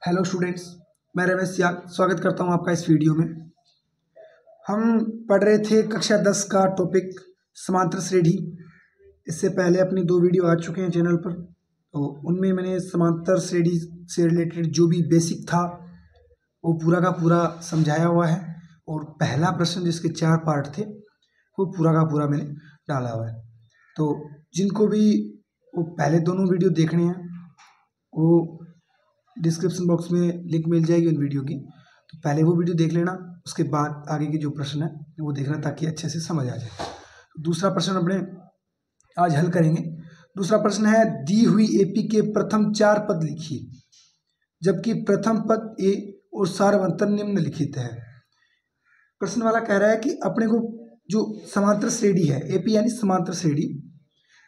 Hello students, मैं रमेश याग स्वागत करता हूं आपका इस वीडियो में। हम पढ़ रहे थे कक्षा 10 का टॉपिक समांतर श्रेणी। इससे पहले अपनी 2 वीडियो आ चुके हैं चैनल पर, तो उनमें मैंने समांतर श्रेणी से रिलेटेड जो भी बेसिक था वो पूरा का पूरा समझाया हुआ है, और पहला प्रश्न जिसके 4 पार्ट थे वो पूरा का पूरा मैंने डाला हुआ है। तो जिनको भी वो पहले दोनों वीडियो देखने हैं वो डिस्क्रिप्शन बॉक्स में लिंक मिल जाएगी उन वीडियो की, तो पहले वो वीडियो देख लेना, उसके बाद आगे की जो प्रश्न है वो देखना ताकि अच्छे से समझ आ जाए। तो दूसरा प्रश्न अपने आज हल करेंगे। दूसरा प्रश्न है, दी हुई एपी के प्रथम 4 पद लिखिए जबकि प्रथम पद ए और सारवंतर निम्नलिखित है। प्रश्न वाला कह रहा है कि अपने को जो समांतर श्रेणी है एपी यानी समांतर श्रेणी,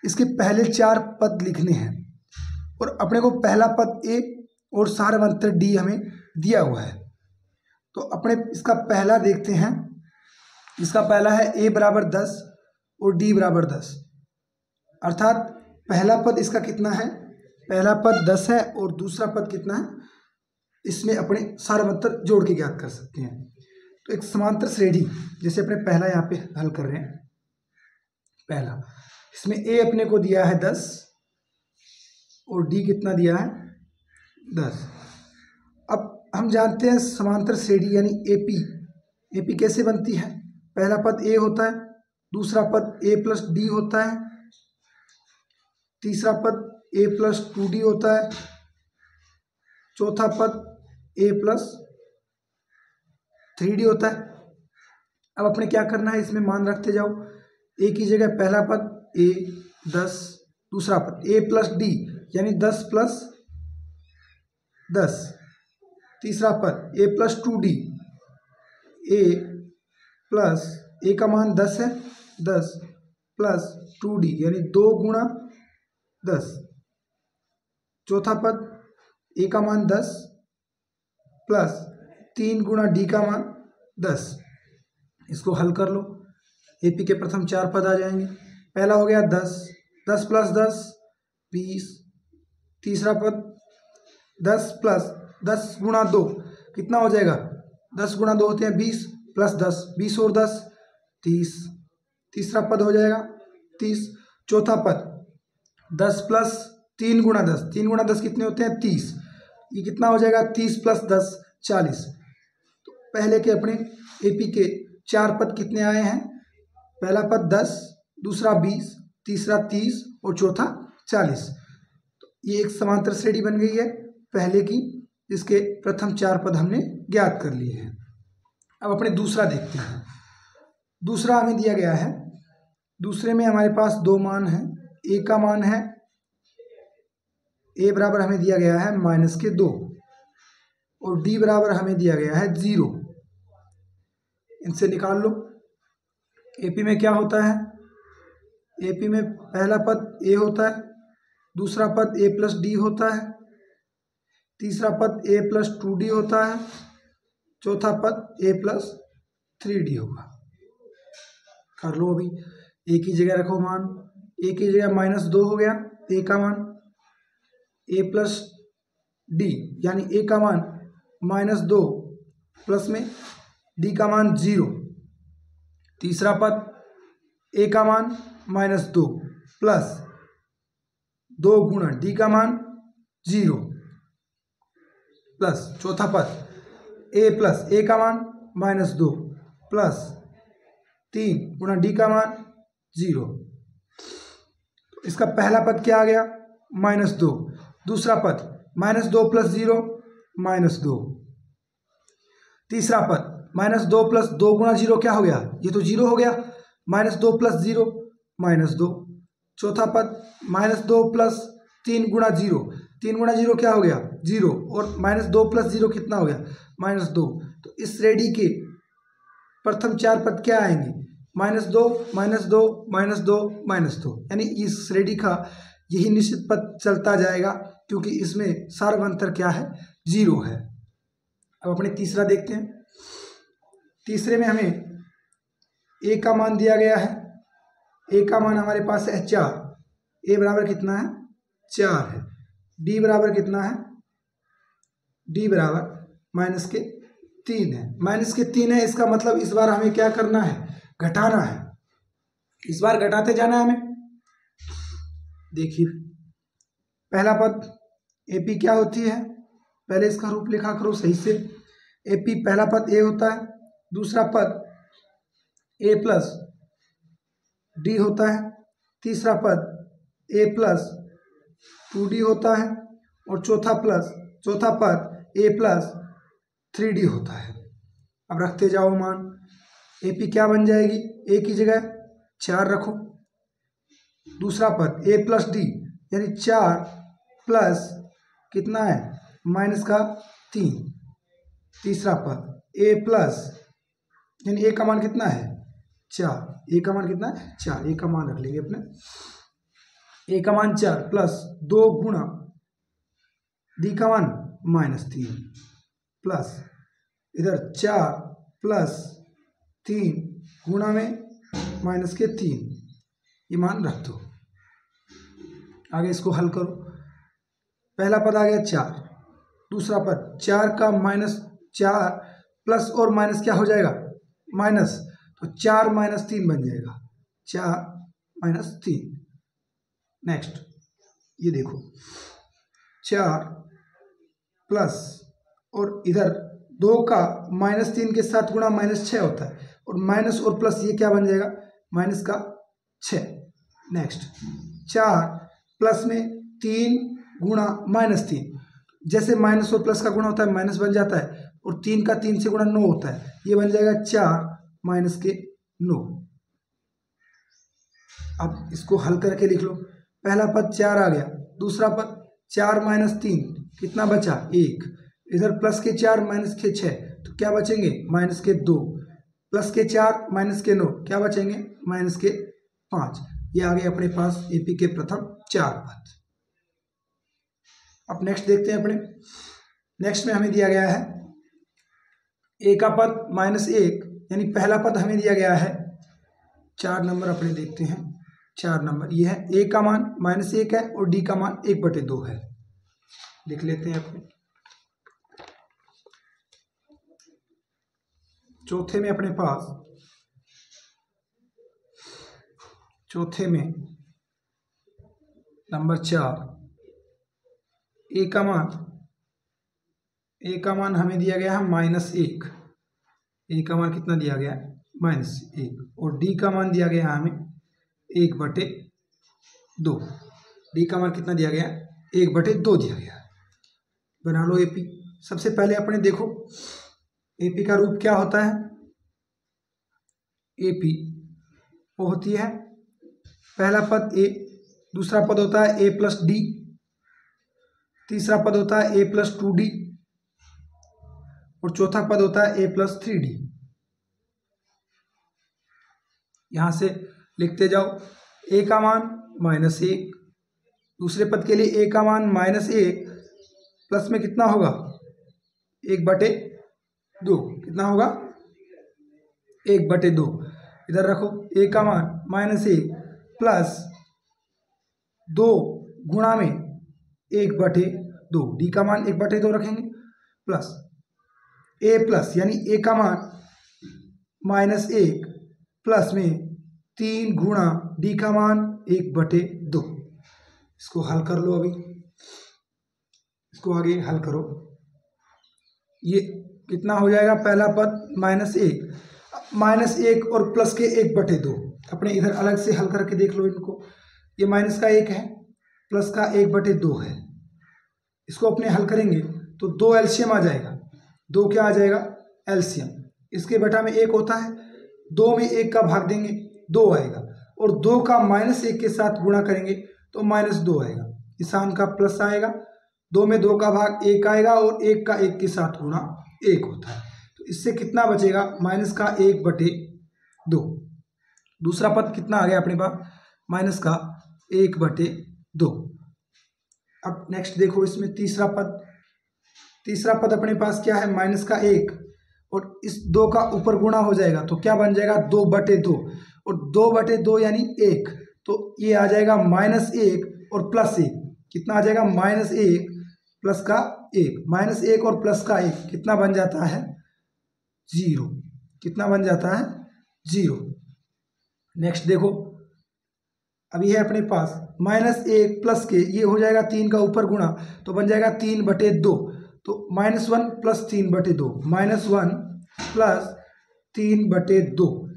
इसके पहले 4 पद लिखने हैं और अपने को पहला पद ए और सारवंतर डी हमें दिया हुआ है। तो अपने इसका पहला देखते हैं। इसका पहला है ए बराबर 10 और डी बराबर 10, अर्थात पहला पद इसका कितना है, पहला पद 10 है और दूसरा पद कितना है, इसमें अपने सारवंतर जोड़ के ज्ञात कर सकते हैं। तो एक समांतर श्रेणी जैसे अपने पहला यहाँ पे हल कर रहे हैं। पहला इसमें ए अपने को दिया है 10 और डी कितना दिया है 10। अब हम जानते हैं समांतर श्रेणी यानी एपी, एपी कैसे बनती है, पहला पद ए होता है, दूसरा पद ए प्लस डी होता है, तीसरा पद ए प्लस 2d होता है, चौथा पद ए प्लस 3d होता है। अब अपने क्या करना है, इसमें मान रखते जाओ। ए की जगह पहला पद ए 10, दूसरा पद ए प्लस डी यानी 10 प्लस 10, तीसरा पद ए प्लस 2d, ए प्लस ए का मान 10 है, 10 प्लस 2d यानी 2 गुणा 10, चौथा पद ए का मान 10 प्लस 3 गुणा डी का मान 10। इसको हल कर लो, एपी के प्रथम 4 पद आ जाएंगे। पहला हो गया 10, 10 प्लस 10 20, तीसरा पद 10 प्लस 10 गुणा 2 कितना हो जाएगा, 10 गुणा 2 होते हैं 20 प्लस 10 20 और 10 30, तीसरा पद हो जाएगा 30, चौथा पद 10 प्लस 3 गुणा 10, 3 गुणा 10 कितने होते हैं 30, ये कितना हो जाएगा 30 प्लस 10 40। तो पहले के अपने एपी के 4 पद कितने आए हैं, पहला पद 10, दूसरा 20, तीसरा 30 और चौथा 40। तो ये एक समांतर श्रेणी बन गई है पहले की, जिसके प्रथम 4 पद हमने ज्ञात कर लिए हैं। अब अपने दूसरा देखते हैं। दूसरा हमें दिया गया है, दूसरे में हमारे पास 2 मान हैं। ए का मान है, ए बराबर हमें दिया गया है -2 और डी बराबर हमें दिया गया है 0। इनसे निकाल लो। एपी में क्या होता है, एपी में पहला पद ए होता है, दूसरा पद ए प्लस डी होता है, तीसरा पद ए प्लस 2d होता है, चौथा पद ए प्लस 3d होगा। कर लो अभी, ए की जगह रखो मान, ए की जगह -2 हो गया, ए का मान ए प्लस डी यानी ए का मान -2 प्लस में डी का मान 0, तीसरा पद ए का मान -2 प्लस 2 गुणा डी का मान 0 प्लस चौथा पद ए प्लस ए का मान -2 प्लस 3 गुणा डी का मान 0। इसका पहला पद क्या आ गया -2, दूसरा पद -2 प्लस 0 -2, तीसरा पद -2 प्लस 2 गुणा 0 क्या हो गया, ये तो 0 हो गया, -2 प्लस 0 -2, चौथा पद -2 प्लस 3 गुणा 0, 3 गुणा 0 क्या हो गया 0, और -2 प्लस 0 कितना हो गया -2। तो इस श्रेणी के प्रथम 4 पद क्या आएंगे, -2 -2 -2 -2, यानी इस श्रेणी का यही निश्चित पद चलता जाएगा क्योंकि इसमें सारवंतर क्या है 0 है। अब अपने तीसरा देखते हैं। तीसरे में हमें ए का मान दिया गया है, ए का मान हमारे पास है 4, ए बराबर कितना है 4 है, डी बराबर कितना है डी बराबर -3 है। -3 है, इसका मतलब इस बार हमें क्या करना है, घटाना है। इस बार घटाते जाना है हमें। देखिए पहला पद AP क्या होती है, पहले इसका रूप लिखा करो सही से। AP पहला पद A होता है, दूसरा पद A प्लस D होता है, तीसरा पद A प्लस 2D होता है और चौथा पद A प्लस 3D होता है। अब रखते जाओ मान। AP क्या बन जाएगी, A की जगह 4 रखो, दूसरा पद A प्लस D यानी 4 प्लस कितना है -3, तीसरा पद A प्लस यानी A का मान कितना है 4, A का मान कितना है 4, A का मान रख लेंगे अपने, A का मान 4 प्लस 2 गुणा D का मान -3 प्लस इधर 4 प्लस 3 गुणा में -3, ये मान रख दो। आगे इसको हल करो। पहला पद आ गया 4, दूसरा पद 4 का -4 प्लस और माइनस क्या हो जाएगा माइनस, तो 4 - 3 बन जाएगा, 4 - 3। नेक्स्ट ये देखो 4 प्लस और इधर 2 का -3 के साथ गुणा -6 होता है, और माइनस और प्लस ये क्या बन जाएगा -6। नेक्स्ट 4 प्लस में 3 गुणा -3, जैसे माइनस और प्लस का गुणा होता है माइनस बन जाता है, और 3 का 3 से गुणा 9 होता है, ये बन जाएगा 4 - 9। अब इसको हल करके लिख लो। पहला पद 4 आ गया, दूसरा पद 4 - 3 कितना बचा 1, इधर प्लस के 4 माइनस के 6 तो क्या बचेंगे -2, प्लस के 4 माइनस के 9 क्या बचेंगे -5। ये आ गए अपने पास AP के प्रथम 4 पद। अब नेक्स्ट देखते हैं अपने। नेक्स्ट में हमें दिया गया है A का पद -1 यानी पहला पद हमें दिया गया है 4 नंबर, अपने देखते हैं 4 नंबर ये है। A का मान -1 है और D का मान 1/2 है, लिख लेते हैं अपने। चौथे में अपने पास, चौथे में नंबर 4 A का मान हमें दिया गया है -1, A का मान कितना दिया गया है -1, और D का मान दिया गया है हमें 1/2। D का मान कितना दिया गया है 1/2 दिया गया है। बना लो AP। सबसे पहले अपने देखो AP का रूप क्या होता है, AP वो होती है पहला पद A, दूसरा पद होता है A प्लस D, तीसरा पद होता है A प्लस 2D और चौथा पद होता है A प्लस 3D। यहां से लिखते जाओ। A का मान -1, दूसरे पद के लिए A का मान -1 प्लस में कितना होगा 1/2, कितना होगा 1/2। इधर रखो A का मान -1 प्लस 2 गुणा में 1/2, D का मान 1/2 रखेंगे, प्लस A प्लस यानी A का मान -1 प्लस में 3 गुणा D का मान 1/2। इसको हल कर लो। अभी इसको आगे हल करो। ये कितना हो जाएगा, पहला पद -1 और प्लस के 1/2, अपने इधर अलग से हल करके देख लो इनको। ये माइनस का 1 है, प्लस का 1/2 है। इसको अपने हल करेंगे तो 2 एलसीएम आ जाएगा, 2 क्या आ जाएगा एलसीएम। इसके बटा में 1 होता है, 2 में 1 का भाग देंगे 2 आएगा, और 2 का -1 के साथ गुणा करेंगे तो -2 आएगा। निशान का प्लस आएगा, 2 में 2 का भाग 1 आएगा, और 1 का 1 के साथ गुणा 1 होता है। तो इससे कितना बचेगा -1/2। दूसरा पद कितना आ गया अपने पास -1/2। अब नेक्स्ट देखो इसमें तीसरा पद अपने पास क्या है -1, और इस 2 का ऊपर गुणा हो जाएगा तो क्या बन जाएगा 2/2, और 2/2 यानी 1, तो ये आ जाएगा -1 और +1, कितना आ जाएगा -1 प्लस का 1, -1 और प्लस का 1 कितना बन जाता है 0, कितना बन जाता है 0। नेक्स्ट देखो, अभी है अपने पास -1 प्लस के, ये हो जाएगा 3 का ऊपर गुणा तो बन जाएगा 3/2, तो -1 प्लस 3/2, -1 प्लस 3/2।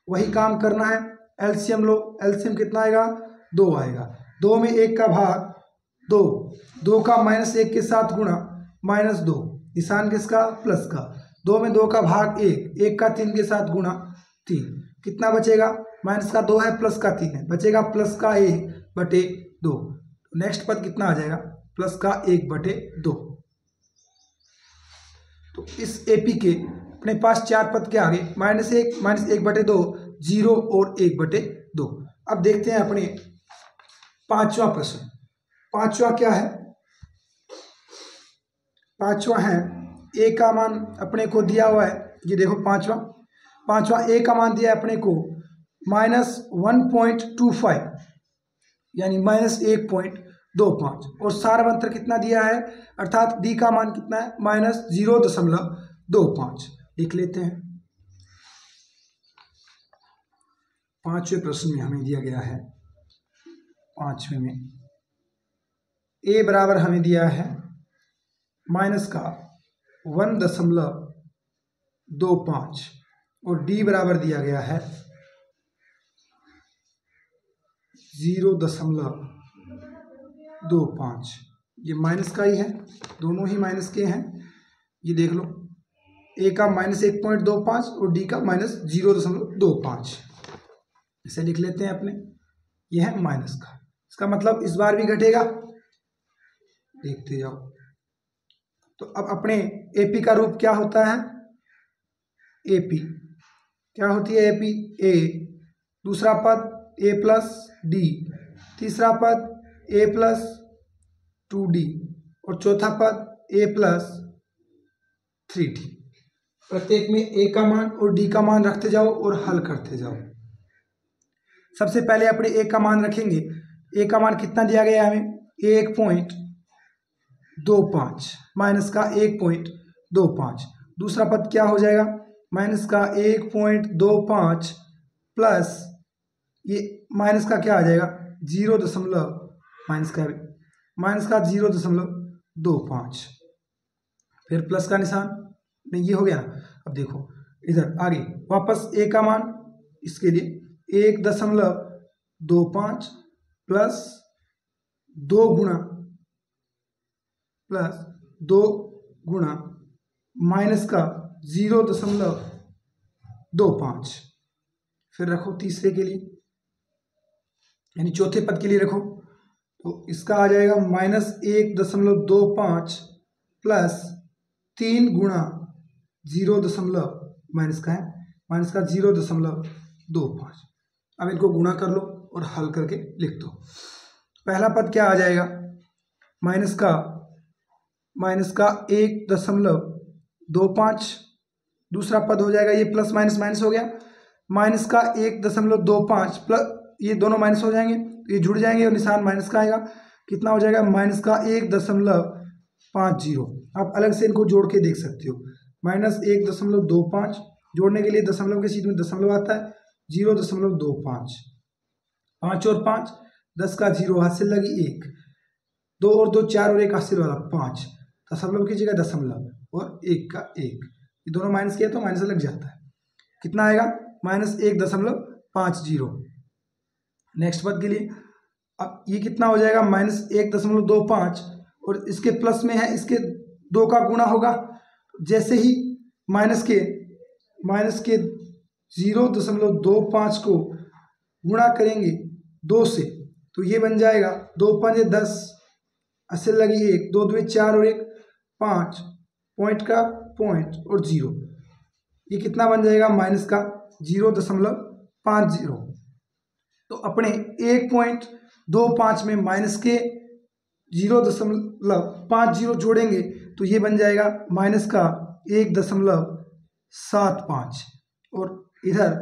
वही काम करना है, एलसीएम लो, एलसीएम कितना आएगा 2 आएगा, 2 में 1 का भाग 2, 2 का -1 के साथ गुणा -2, निशान किसका प्लस का, 2 में 2 का भाग 1, 1 का 3 के साथ गुणा 3, कितना बचेगा माइनस का 2 है प्लस का 3 है, बचेगा प्लस का 1/2। नेक्स्ट पद कितना आ जाएगा प्लस का 1/2। तो इस एपी के अपने पास 4 पद के आगे -1 -1/2 0 और 1/2। अब देखते हैं अपने पांचवा प्रश्न। पांचवा क्या है, पांचवा है ए का मान अपने को दिया हुआ है, ये देखो पांचवा ए का मान दिया है अपने को -1.25 यानी -1.25 और सारवंतर कितना दिया है, अर्थात डी का मान कितना है -0.25। लिख लेते हैं। पांचवें प्रश्न में हमें दिया गया है, पांचवें में ए बराबर हमें दिया है माइनस का 1.25 और डी बराबर दिया गया है 0.25। ये माइनस का ही है, दोनों ही माइनस के हैं, ये देख लो, ए का -1.25 और डी का -0.25। इसे लिख लेते हैं अपने, ये है माइनस का, इसका मतलब इस बार भी घटेगा, देखते जाओ। तो अब अपने एपी का रूप क्या होता है, एपी क्या होती है, एपी ए, दूसरा पद ए प्लस डी, तीसरा पद ए प्लस 2d और चौथा पद ए प्लस 3d। प्रत्येक में ए का मान और डी का मान रखते जाओ और हल करते जाओ। सबसे पहले अपने ए का मान रखेंगे, ए का मान कितना दिया गया है हमें 1.25 माइनस का 1.25, दूसरा पद क्या हो जाएगा माइनस का 1.25 प्लस ये माइनस का क्या आ जाएगा 0. माइनस का 0.25, फिर प्लस का निशान, नहीं ये हो गया ना। अब देखो इधर आगे वापस ए का मान, इसके लिए 1.25 प्लस 2 गुणा माइनस का 0.25, फिर रखो तीसरे के लिए यानी चौथे पद के लिए रखो, तो इसका आ जाएगा -1.25 प्लस 3 गुणा माइनस का 0.25। अब इनको गुणा कर लो और हल करके लिख दो। पहला पद क्या आ जाएगा माइनस का 1.25, दूसरा पद हो जाएगा ये प्लस माइनस हो गया, माइनस का 1.25 प्लस ये दोनों माइनस हो जाएंगे, ये जुड़ जाएंगे और निशान माइनस का आएगा, कितना हो जाएगा माइनस का 1.50। आप अलग से इनको जोड़ के देख सकते हो, -1.25 जोड़ने के लिए दशमलव के सीध में दशमलव आता है 0.25, 5 और 5 10 का 0 हाथ से लगी 1, 2 और 2 4 और 1 हाथ से वाला 5, दशमलव की जगह दशमलव और 1 का 1, ये दोनों माइनस किया तो माइनस लग जाता है, कितना आएगा -1.50। नेक्स्ट पद के लिए अब ये कितना हो जाएगा -1.25 और इसके प्लस में है, इसके 2 का गुणा होगा, जैसे ही माइनस के 0.25 को गुणा करेंगे 2 से तो ये बन जाएगा 2 5 10 अस्सी लगी 1, 2 2 4 और 1 5, पॉइंट का पॉइंट और 0, ये कितना बन जाएगा माइनस का 0.50। तो अपने 1.25 में माइनस के 0.50 जोड़ेंगे तो ये बन जाएगा माइनस का 1.75 और इधर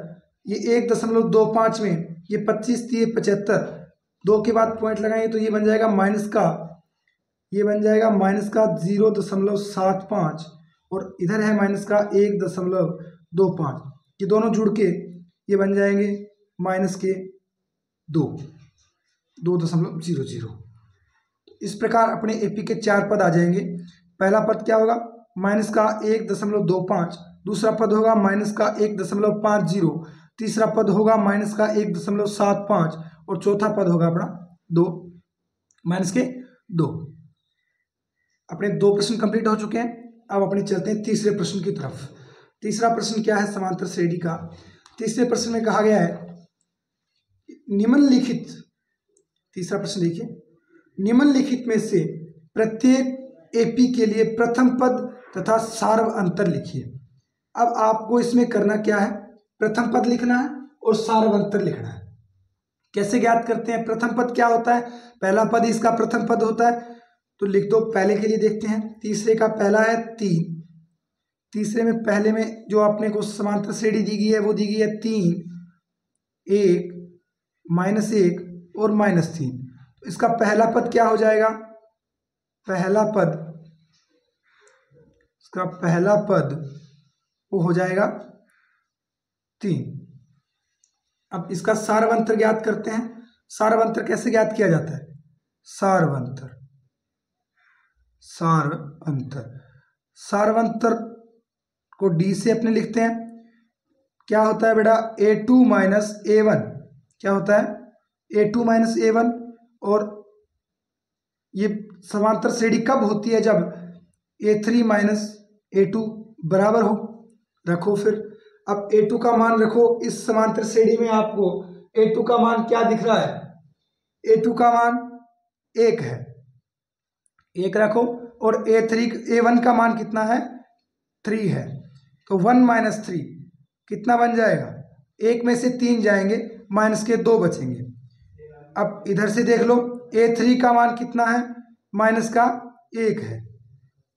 ये 1.25 में ये 25 थी 75, 2 के बाद पॉइंट लगाएंगे तो ये बन जाएगा माइनस का ये बन जाएगा माइनस का 0.75 और इधर है माइनस का 1.25। ये दोनों जुड़ के ये बन जाएंगे माइनस के 2.00। इस प्रकार अपने एपी के 4 पद आ जाएंगे। पहला पद क्या होगा, माइनस का 1.25, दूसरा पद होगा माइनस का 1.50, तीसरा पद होगा माइनस का 1.75 और चौथा पद होगा अपना 2 माइनस के 2। अपने 2 प्रश्न कंप्लीट हो चुके हैं। अब अपने चलते हैं तीसरे प्रश्न की तरफ। तीसरा प्रश्न क्या है समांतर श्रेणी का। तीसरे प्रश्न में कहा गया है निम्नलिखित, तीसरा प्रश्न देखिए, निम्नलिखित में से प्रत्येक एपी के लिए प्रथम पद तथा सार्व अंतर लिखिए। अब आपको इसमें करना क्या है, प्रथम पद लिखना है और सार्व अंतर लिखना है। कैसे ज्ञात करते हैं, प्रथम पद क्या होता है, पहला पद इसका प्रथम पद होता है, तो लिख दो। पहले के लिए देखते हैं, तीसरे का पहला है 3, तीसरे में पहले में जो आपने को समांतर श्रेणी दी गई है वो दी गई है 3, 1, -1 और -3। तो इसका पहला पद क्या हो जाएगा, पहला पद, इसका पहला पद वो हो जाएगा 3। अब इसका सार्वंतर ज्ञात करते हैं। सार्वंतर कैसे ज्ञात किया जाता है, सार्वंतर, सार्वंतर, सार्वंतर को डी से अपने लिखते हैं। क्या होता है बेटा, A2 - A1, क्या होता है A2 - A1। और ये समांतर श्रेणी कब होती है, जब A3 - A2 बराबर हो। रखो फिर, अब A2 का मान रखो। इस समांतर श्रेणी में आपको A2 का मान क्या दिख रहा है, A2 का मान 1 है, 1 रखो। और A1 का मान कितना है, 3 है। तो 1 - 3 कितना बन जाएगा, 1 में से 3 जाएंगे, माइनस के 2 बचेंगे। अब इधर से देख लो, A3 का मान कितना है, माइनस का 1 है,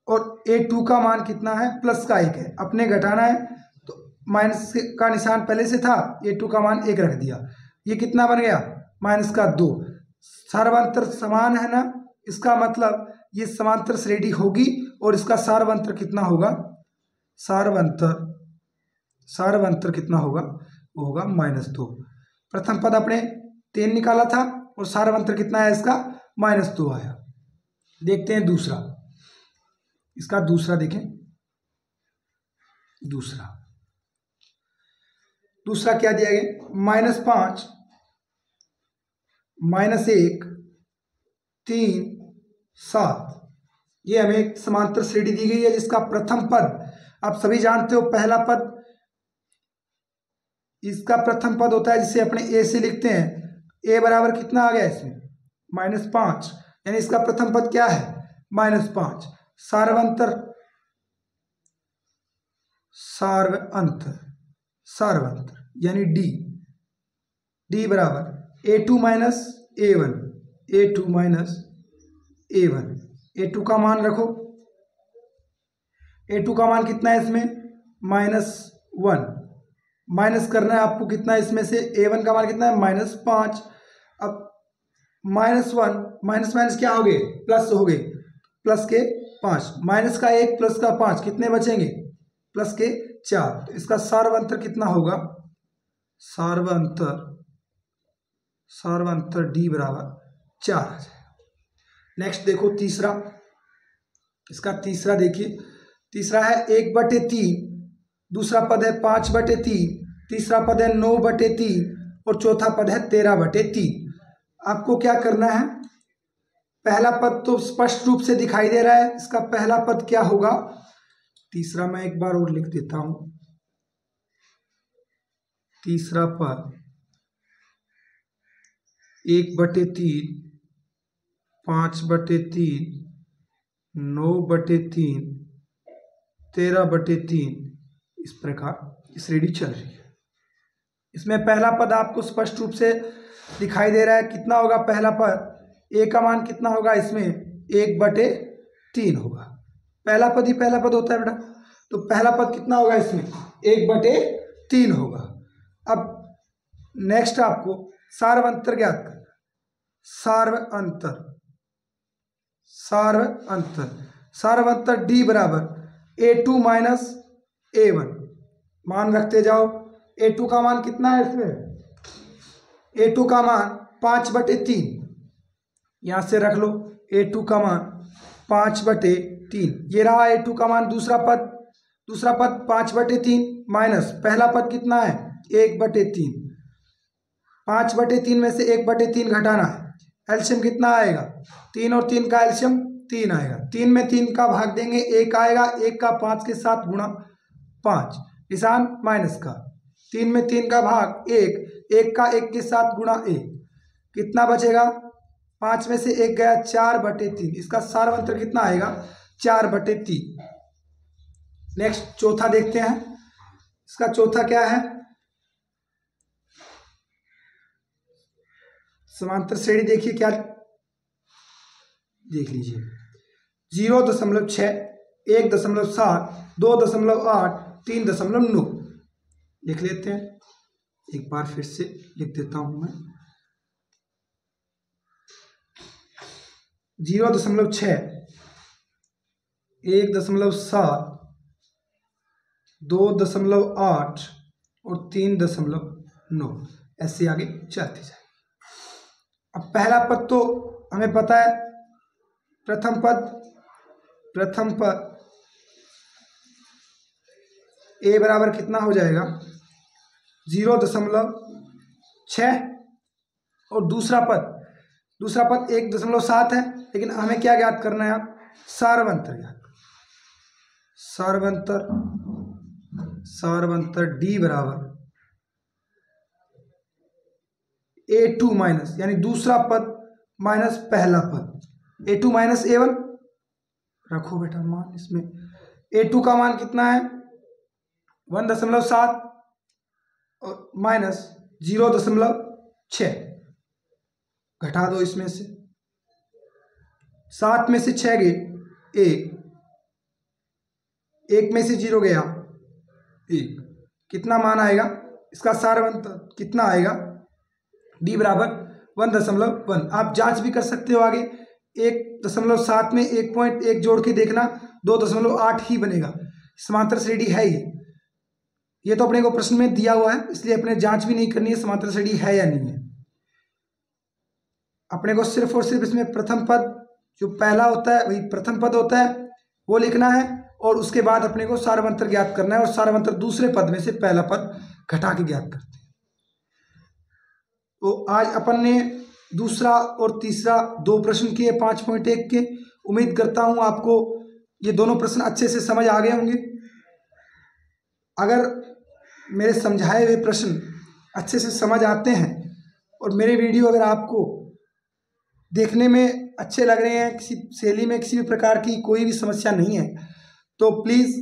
और A2 का मान कितना है, प्लस का 1 है। अपने घटाना है तो माइनस का निशान पहले से था, A2 का मान 1 रख दिया। ये कितना बन गया, माइनस का 2। सार्वंतर समान है ना, इसका मतलब ये समांतर श्रेणी होगी और इसका सार्वंतर कितना होगा, सार्वंतर, सार्वंतर कितना होगा, वो होगा -2। प्रथम पद अपने 3 निकाला था और सार्वंतर कितना है इसका, -2 आया। देखते हैं दूसरा, इसका दूसरा देखें, दूसरा क्या दिया गया, -5, -1, 3, 7। ये हमें एक समांतर श्रेणी दी गई है जिसका प्रथम पद आप सभी जानते हो, पहला पद इसका प्रथम पद होता है जिसे अपने ए से लिखते हैं। ए बराबर कितना आ गया इसमें, -5, यानी इसका प्रथम पद क्या है, -5। सार्वंतर, सार्वंतर, सार्वंतर यानी डी, डी बराबर A2 - A1, A2 - A1। A2 का मान रखो, A2 का मान कितना है इसमें, -1। माइनस करना है आपको कितना इसमें से, A1 का मान कितना है, -5। अब -1 माइनस माइनस क्या हो गए, प्लस हो गए, प्लस के 5, माइनस का 1 प्लस का 5 कितने बचेंगे, प्लस के 4। तो इसका सार्वंतर कितना होगा, सार्वंतर, सार्वंतर डी बराबर 4 आ जाएगा। नेक्स्ट देखो तीसरा, इसका तीसरा देखिए, तीसरा है 1/3, दूसरा पद है 5/3, तीसरा पद है 9/3 और चौथा पद है 13/3। आपको क्या करना है, पहला पद तो स्पष्ट रूप से दिखाई दे रहा है, इसका पहला पद क्या होगा, तीसरा मैं एक बार और लिख देता हूं। तीसरा पद 1/3, 5/3, 9/3, 13/3, इस प्रकार श्रेणी चल रही है। इसमें पहला पद आपको स्पष्ट रूप से दिखाई दे रहा है, कितना होगा पहला पद, ए का मान कितना होगा इसमें, 1/3 होगा। पहला पद ही पहला पद होता है बेटा, तो पहला पद कितना होगा इसमें, 1/3 होगा। अब नेक्स्ट आपको सार्वंतर ज्ञात करना, सार्वंतर, सार्वंतर D बराबर A2 माइनस A1। मान रखते जाओ। A2 का मान कितना है इसमें? A2 का मान 5/3, यहाँ से रख लो। A2 का मान 5/3, ये रहा A2 का मान। दूसरा पद 5/3 माइनस पहला पद कितना है? 1/3। 5/3 में से 1/3 घटाना है, एलसीएम कितना आएगा? 3 और 3 का एलसीएम 3 आएगा। 3 में 3 का भाग देंगे 1 आएगा, 1 का 5 के साथ गुणा 5, निशान माइनस का। 3 में 3 का भाग 1, 1 का 1 के साथ गुणा 1, कितना बचेगा? 5 में से 1 गया, 4/3। इसका सार्वंत्र कितना आएगा? 4/3। नेक्स्ट चौथा देखते हैं। इसका चौथा क्या है? समांतर श्रेणी देखिए क्या, देख लीजिए। 0.6, 1.7, 2.8, 3.9 लिख लेते हैं। एक बार फिर से लिख देता हूं मैं। 0.6, 1.7, 2.8 और 3.9, ऐसे आगे चलते जाए। अब पहला पद तो हमें पता है, प्रथम पद A बराबर कितना हो जाएगा? 0.6 और दूसरा पद 1.7 है, लेकिन हमें क्या ज्ञात करना है? आप सार्वंतर ज्ञात। सार्वंतर D बराबर A2 माइनस, यानी दूसरा पद माइनस पहला पद, A2 माइनस A1 रखो बेटा मान। इसमें A2 का मान कितना है? 1.7 और माइनस 0.6, घटा दो इसमें से। 7 में से 6 गए 1 में से 0 गया 1, कितना मान आएगा? इसका सार्वंतर कितना आएगा? D बराबर 1.1। आप जांच भी कर सकते हो आगे। 1.7 में 1.1 जोड़ के देखना, 2.8 ही बनेगा। समांतर श्रेणी है ये तो अपने को प्रश्न में दिया हुआ है, इसलिए अपने जांच भी नहीं करनी है समांतर श्रेणी है या नहीं है। अपने को सिर्फ और सिर्फ इसमें प्रथम पद जो पहला होता है वही प्रथम पद होता है, वो लिखना है, और उसके बाद अपने को सार्वंतर ज्ञात करना है। और सार्वंतर दूसरे पद में से पहला पद घटा के ज्ञात करते हैं। तो आज अपन ने दूसरा और तीसरा 2 प्रश्न किए 5.1 के। उम्मीद करता हूं आपको ये दोनों प्रश्न अच्छे से समझ आ गए होंगे। अगर मेरे समझाए हुए प्रश्न अच्छे से समझ आते हैं और मेरे वीडियो अगर आपको देखने में अच्छे लग रहे हैं, किसी शैली में किसी भी प्रकार की कोई भी समस्या नहीं है, तो प्लीज़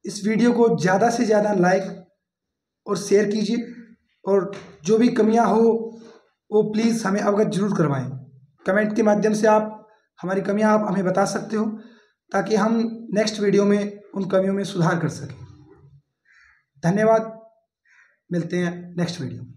इस वीडियो को ज़्यादा से ज़्यादा लाइक और शेयर कीजिए, और जो भी कमियां हो वो प्लीज़ हमें अवगत जरूर करवाएं। कमेंट के माध्यम से आप हमारी कमियां आप हमें बता सकते हो, ताकि हम नेक्स्ट वीडियो में उन कमियों में सुधार कर सकें। धन्यवाद, मिलते हैं नेक्स्ट वीडियो में।